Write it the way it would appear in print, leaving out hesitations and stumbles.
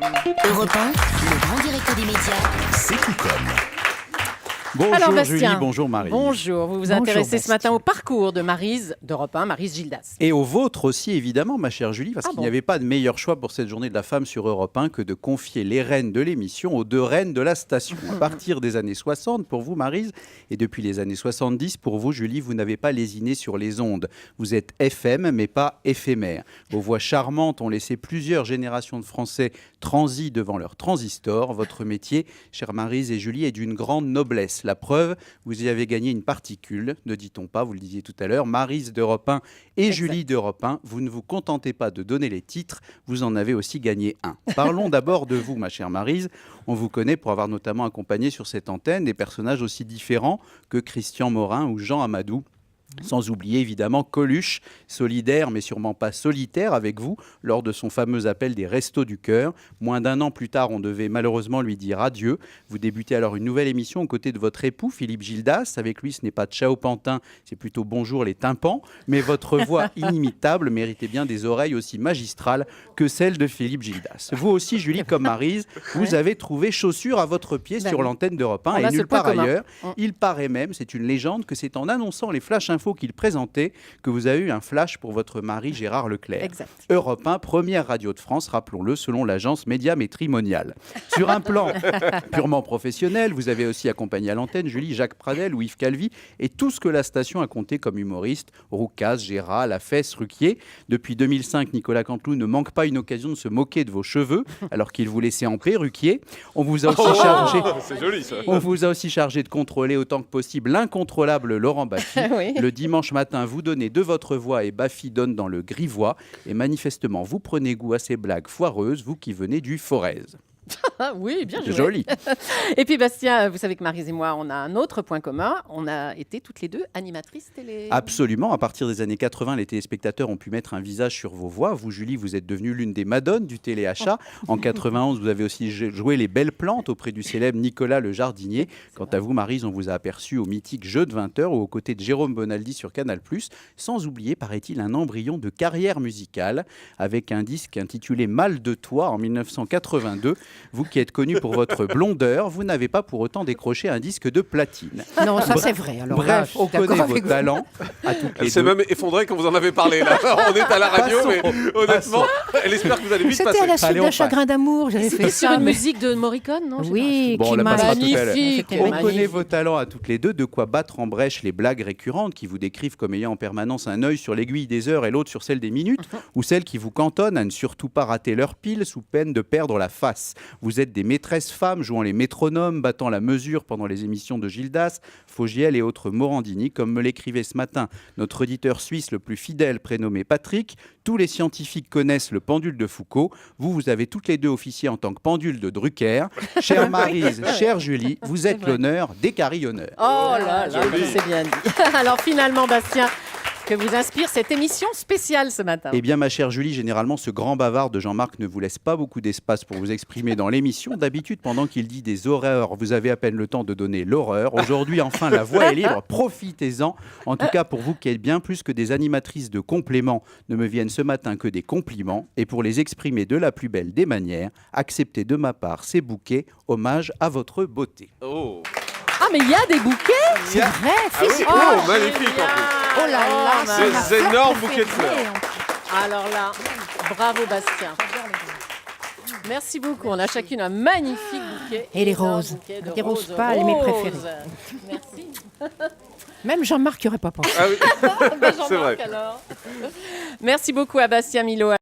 Europe 1, le grand direct des médias. C'est tout comme. Bonjour Alors, Julie, Bastien, bonjour Maryse. Bonjour, vous vous Bonjour, intéressez ce Bastien. matin au parcours de Maryse d'Europe 1, Maryse Gildas. Et au vôtre aussi, évidemment, ma chère Julie, parce Ah qu'il bon n'y avait pas de meilleur choix pour cette journée de la femme sur Europe 1 que de confier les rênes de l'émission aux deux reines de la station. À partir des années 60 pour vous, Maryse, et depuis les années 70 pour vous, Julie, vous n'avez pas lésiné sur les ondes. Vous êtes FM, mais pas éphémère. Vos voix charmantes ont laissé plusieurs générations de Français transis devant leur transistor. Votre métier, chère Maryse et Julie, est d'une grande noblesse. La preuve, vous y avez gagné une particule, ne dit-on pas, vous le disiez tout à l'heure. Maryse d'Europe 1 et Exact. Julie d'Europe 1, vous ne vous contentez pas de donner les titres, vous en avez aussi gagné un. Parlons d'abord de vous, ma chère Maryse. On vous connaît pour avoir notamment accompagné sur cette antenne des personnages aussi différents que Christian Morin ou Jean Amadou. Sans oublier évidemment Coluche, solidaire mais sûrement pas solitaire avec vous lors de son fameux appel des Restos du Cœur. Moins d'un an plus tard, on devait malheureusement lui dire adieu. Vous débutez alors une nouvelle émission aux côtés de votre époux Philippe Gildas. Avec lui, ce n'est pas Ciao Pantin, c'est plutôt Bonjour les tympans. Mais votre voix inimitable méritait bien des oreilles aussi magistrales que celles de Philippe Gildas. Vous aussi, Julie, comme Maryse, vous avez trouvé chaussure à votre pied Ben sur oui. l'antenne d'Europe 1 On a et ce nulle point part commun. ailleurs. Il paraît même, c'est une légende, que c'est en annonçant les flash infos qu'il présentait que vous avez eu un flash pour votre mari Gérard Leclerc. Exact. Europe 1, première radio de France, rappelons-le, selon l'agence Média Métrimonial. Sur un plan purement professionnel, vous avez aussi accompagné à l'antenne Julie, Jacques Pradel ou Yves Calvi et tout ce que la station a compté comme humoriste, Roucas, Gérard, Lafesse, Ruquier. Depuis 2005, Nicolas Canteloup ne manque pas une occasion de se moquer de vos cheveux alors qu'il vous laissait en paix, Ruquier. On vous a aussi chargé... C'est joli ça. On vous a aussi chargé de contrôler autant que possible l'incontrôlable Laurent Baffy. Oui. Le dimanche matin, vous donnez de votre voix et Baffy donne dans le grivois. Et manifestement, vous prenez goût à ces blagues foireuses, vous qui venez du Forez. Ah oui, bien joué. Joli. Et puis Bastien, vous savez que Maryse et moi, on a un autre point commun. On a été toutes les deux animatrices télé. Absolument. À partir des années 80, les téléspectateurs ont pu mettre un visage sur vos voix. Vous, Julie, vous êtes devenue l'une des madones du téléachat. En 91, vous avez aussi joué les belles plantes auprès du célèbre Nicolas le jardinier. Quant à vous, Maryse, on vous a aperçu au mythique Jeu de 20h ou aux côtés de Jérôme Bonaldi sur Canal+. Sans oublier, paraît-il, un embryon de carrière musicale avec un disque intitulé Mal de toi en 1982. Vous qui êtes connu pour votre blondeur, vous n'avez pas pour autant décroché un disque de platine. Non, ça c'est vrai. Alors là, Bref, je suis on d'accord connaît vos avec vous. talents à toutes les Elle s'est deux. même effondrée quand vous en avez parlé là. On est à la radio, mais honnêtement, elle espère que vous allez vite C'était passer. à la suite Allez, on d'un passe. chagrin d'amour, j'avais C'était fait sur ça. une mais- musique de Morricone, non? Je sais Oui, Bon, on qui la m'a passera tout à l'heure. Magnifique. C'était On magnifique. connaît vos talents à toutes les deux, de quoi battre en brèche les blagues récurrentes qui vous décrivent comme ayant en permanence un œil sur l'aiguille des heures et l'autre sur celle des minutes, ou celles qui vous cantonnent à ne surtout pas rater leur pile sous peine de perdre la face. Vous êtes des maîtresses femmes jouant les métronomes, battant la mesure pendant les émissions de Gildas, Fogiel et autres Morandini, comme me l'écrivait ce matin notre auditeur suisse le plus fidèle prénommé Patrick. Tous les scientifiques connaissent le pendule de Foucault. Vous avez toutes les deux officié en tant que pendule de Drucker. Chère Maryse, chère Julie, vous êtes vrai. l'honneur des carillonneurs. Oh là là, c'est bien dit. Alors finalement, Bastien, que vous inspire cette émission spéciale ce matin? Eh bien, ma chère Julie, généralement, ce grand bavard de Jean-Marc ne vous laisse pas beaucoup d'espace pour vous exprimer dans l'émission. D'habitude, pendant qu'il dit des horreurs, vous avez à peine le temps de donner l'horreur. Aujourd'hui, enfin, la voix est libre. Profitez-en. En tout cas, pour vous qui êtes bien plus que des animatrices de compléments, ne me viennent ce matin que des compliments. Et pour les exprimer de la plus belle des manières, acceptez de ma part ces bouquets, hommage à votre beauté. Oh, Ah, mais il y a des bouquets? C'est vrai, ah oui, fils. oh, magnifique en génial. plus. Oh là là, ma- c'est ma Ces fleur énormes bouquets de préférée. Alors là, bravo Bastien. Merci beaucoup. On a chacune un magnifique bouquet. Et les énorme roses. bouquet de Des roses pâles, mes préférées. Merci. Même Jean-Marc n'y aurait pas pensé. Ah oui, Ben, c'est vrai. Jean-Marc, alors. Merci beaucoup à Bastien Milo.